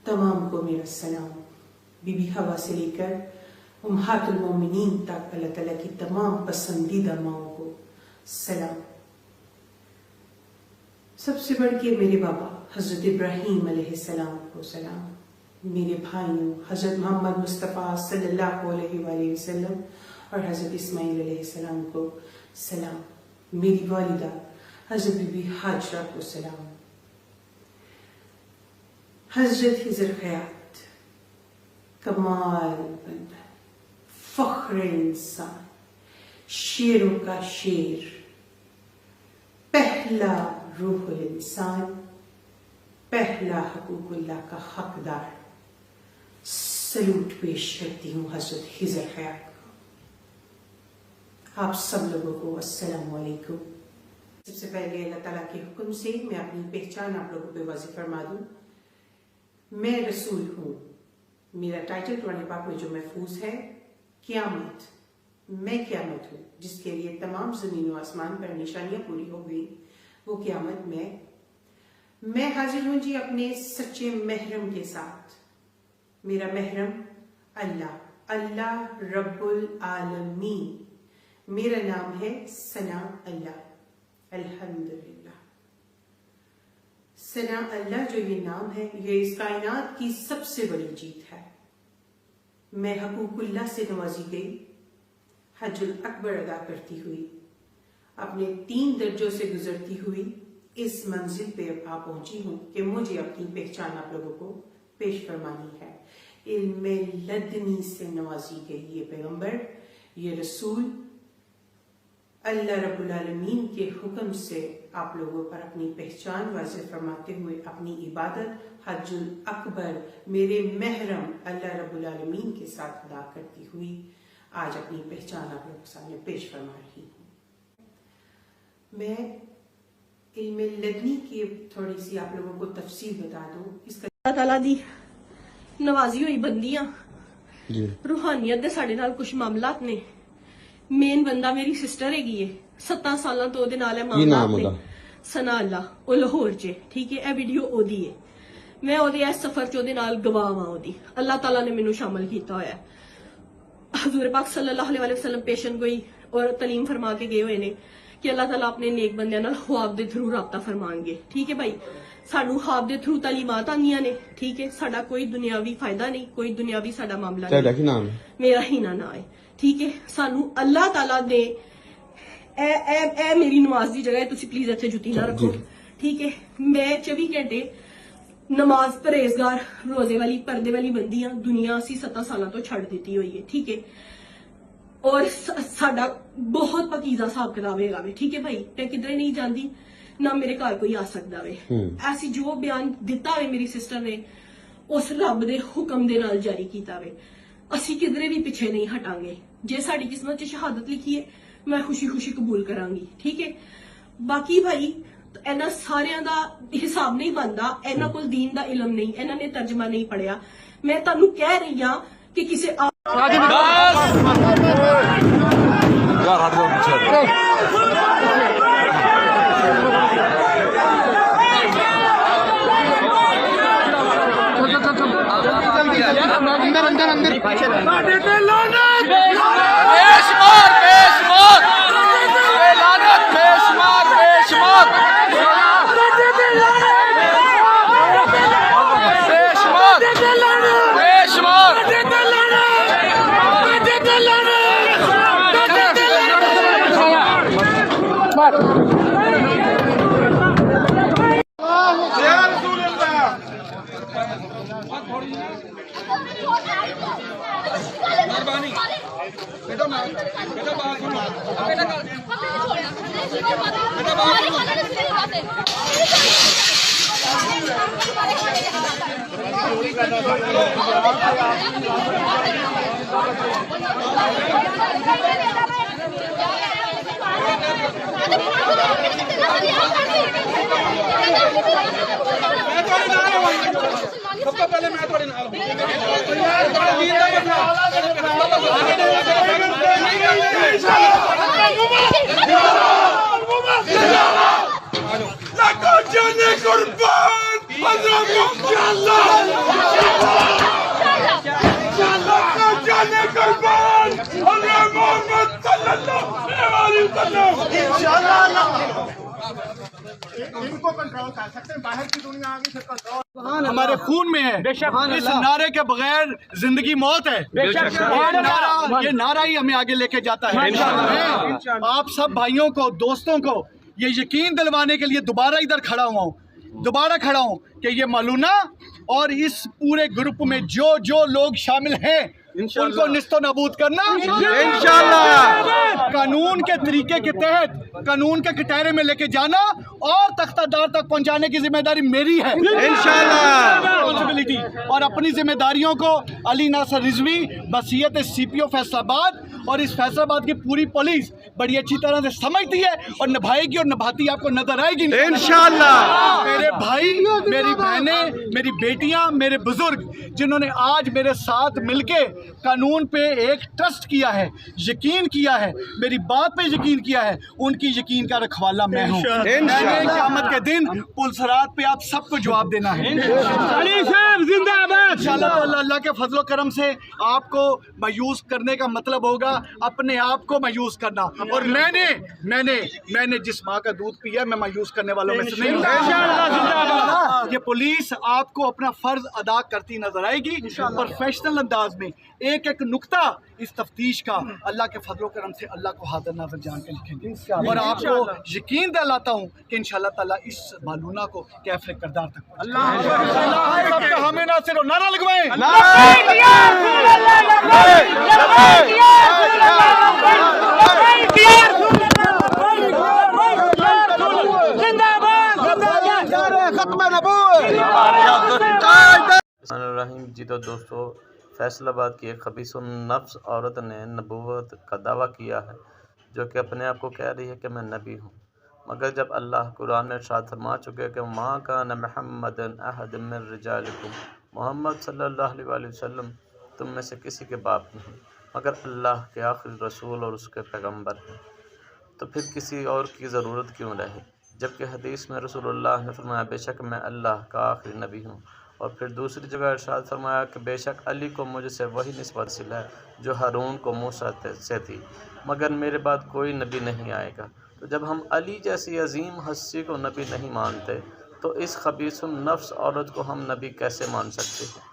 तमाम को मेरा सलाम। बीबी हवा से लेकर उम्महातुल मोमिनीन तक अल्लाह ताला की तमाम पसंदीदा माओं को सलाम। सबसे बढ़ के मेरे बाबा हजरत इब्राहीम अलैहिस्सलाम को सलाम। मेरे भाइयों हजरत मोहम्मद मुस्तफ़ा सल्लल्लाहु अलैहि वसल्लम और हजरत इस्माइल अलैहिस्सलाम को सलाम। मेरी वालिदा हजरत बीबी हाजरा को सलाम। हजरत हिजर हयात कमाल बंदा, फख्र इंसान, शेरों का शेर, पहला रूहुल इंसान, पहला हकूकुल्लाह का हकदार। सलूट पेश करती हूँ हजरत हिजर हयात को। आप सब लोगों को अस्सलाम वालेकुम। सबसे पहले अल्लाह ताला के हुक्म से मैं अपनी पहचान आप लोगों पे वाज़ेह फरमा दूं। मैं रसूल हूँ। मेरा टाइटल कुरान पाक में जो महफूज है, क़यामत। मैं क़यामत हूँ जिसके लिए तमाम ज़मीन व आसमान पर निशानियां पूरी हो गई, वो क़यामत मैं हाजिर हूँ जी अपने सच्चे महरम के साथ। मेरा महरम अल्लाह रब्बुल आलमीन। मेरा नाम है सना अल्लाह। अल्हम्दुलिल्लाह। सना अल्लाह जो ये नाम है, ये इस कायनात की सबसे बड़ी जीत है। मैं हकूकुल्लाह से नवाजी गई, हज्जुल अकबर अदा करती हुई, अपने 3 दर्जों से गुजरती हुई इस मंजिल पे अब आ पहुंची हूं कि मुझे अपनी पहचान आप लोगों को पेश फरमानी है। इल्मे लदनी से नवाजी गई ये पैगंबर, ये रसूल, अल्लाह रब्बुल आलमीन के हुक्म से आप लोगों पर अपनी पहचान वाज़ेह फरमाते हुए अपनी इबादत हज्जुल अकबर मेरे महरम अल्लाह रब्बुल आलमीन के साथ अदा करती हुई आज अपनी पहचान आप लोगों के सामने पेश फरमा रही हूँ। मैं इल्मे लदनी की थोड़ी सी आप लोगों को तफसील बता दूं। इसका अल्लाह ताला दी नवाजी हुई बंदियां रूहानियत दे साडे नाल कुछ मामलात ने। मेन बंदा मेरी सिस्टर हैगी है, 7 साल तो ओदे नाल है मामला सना अल्लाह, ओ लाहौर च, ठीक है। ए वीडियो ओदी है, मैं ओदे इस सफर च ओदे नाल गवाह हां ओदी। अल्लाह ताला ने मैनू शामिल कीता होया। हजूर पाक सल्लल्लाहु अलैहि वसल्लम पेशन गोई और तलीम फरमा के गए हुए ने कि अल्लाह ताला अपने नेक बंदियां नाल ख्वाब दे थ्रू राबता फरमाएंगे, ठीक है भाई। सानू ख्वाब दे थ्रू तालीमात आंदियां ने, ठीक है। साडा कोई दुनियावी फायदा नहीं, कोई दुनियावी साडा मामला नहीं। मेरा ही ना है, ठीक है। सानू अल्लाह ताला ने ए मेरी नमाज दी जगह तुसी प्लीज इत्थे जुत्ती ना रखो, ठीक है। मैं 24 घंटे नमाज परहेजगार रोजे वाली पर्दे वाली बंदी हां। दुनिया असी 7 साल तो छड़ दी हुई है, ठीक है। और साडा बहुत पकीजा हिसाब किताब है, ठीक है भाई। मैं किधरे नहीं जाती, ना मेरे घर कोई आ सकता वे। ऐसी जो बयान दिता है मेरी सिस्टर ने उस रब दे हुक्म दे नाल जारी कीता वे। असी किधरे भी पीछे नहीं हटांगे। जे साडी किस्मत च शहादत लिखी है, मैं खुशी खुशी कबूल करांगी, ठीक है। बाकी भाई इन्हां सारियां दा हिसाब नहीं बनदा, इन्हां कोल दीन दा इलम नहीं, इन्हां ने तर्जमा नहीं पढ़िया। मैं तुहानू कह रही हां कि किसी सबसे पहले मैं थोड़े नाल कुर्बान इनको कंट्रोल कर सकते हैं, बाहर की दुनिया आगे से कंट्रोल हमारे खून में है। इस नारे के बगैर जिंदगी मौत है। ये नारा ही हमें आगे लेके जाता है। मैं आप सब भाइयों को, दोस्तों को ये यकीन दिलवाने के लिए दोबारा इधर खड़ा हुआ हूँ कि ये मलूना और इस पूरे ग्रुप में जो जो लोग शामिल हैं उनको निस्तो नाबूद करना इंशाल्लाह, कानून के तरीके के तहत कानून के कटहरे में लेके जाना और तख्तादार तक पहुंचाने की जिम्मेदारी मेरी है इंशाल्लाह। रिस्पॉन्सिबिलिटी और अपनी जिम्मेदारियों को अली नासर रिजवी, बसीयत CPO फैसलाबाद और इस फैसलाबाद की पूरी पुलिस बड़ी अच्छी तरह से समझती है और निभाएगी और निभाती आपको नजर आएगी इंशाल्लाह। मेरे भाई, मेरी बहनें, मेरी बेटियां, मेरे बुजुर्ग जिन्होंने आज मेरे साथ मिलके कानून पे एक ट्रस्ट किया है, यकीन किया है, मेरी बात पे यकीन किया है, उनकी यकीन का रखवाला मैं हूँ। क़यामत के दिन पुलसरात पे आप सबको जवाब देना है इंशाल्लाह। अल्लाह के फजलो करम से आपको मायूस करने का मतलब होगा अपने आप को मायूस करना, और मैंने जिस माँ का दूध पिया मैं मायूस करने वालों में से नहीं हूँ। ये पुलिस आपको अपना फर्ज अदा करती नजर आएगी प्रोफेशनल अंदाज में। एक एक नुक्ता इस तफ्तीश का अल्लाह के फजलो करम से अल्लाह को हाजिर नाज़र जान के लिखेंगे, और आपको यकीन दिलाता हूँ कि इंशाल्लाह ताला इस मालूना को कैफे करदार तक अल्लाह हमें ना सिर्फ नारा लगवाएं। जी तो दोस्तों, फैसलाबाद की एक खबीसुन नफ्स औरत ने नबूवत का दावा किया है, जो कि अपने आप को कह रही है कि मैं नबी हूँ, मगर जब अल्लाह कुरान में इरशाद फरमा चुके कि माँ कान मुहम्मदन अहद मिन रिजालिकुम, मोहम्मद सल्लल्लाहु अलैहि वसल्लम तुम में से किसी के बाप नहीं, मगर अल्लाह के आखिरी रसूल और उसके पैगम्बर हैं, तो फिर किसी और की ज़रूरत क्यों रहे? जबकि हदीस में रसूलुल्लाह ने फरमाया बेशक मैं अल्लाह का आखिरी नबी हूँ, और फिर दूसरी जगह इरशाद फरमाया कि बेशक अली को मुझसे वही निस्बत हासिल है जो हारून को मूसा से थी, मगर मेरे बाद कोई नबी नहीं आएगा। तो जब हम अली जैसी अजीम हस्ती को नबी नहीं मानते, तो इस खबीसुन नफ्स औरत को हम नबी कैसे मान सकते हैं?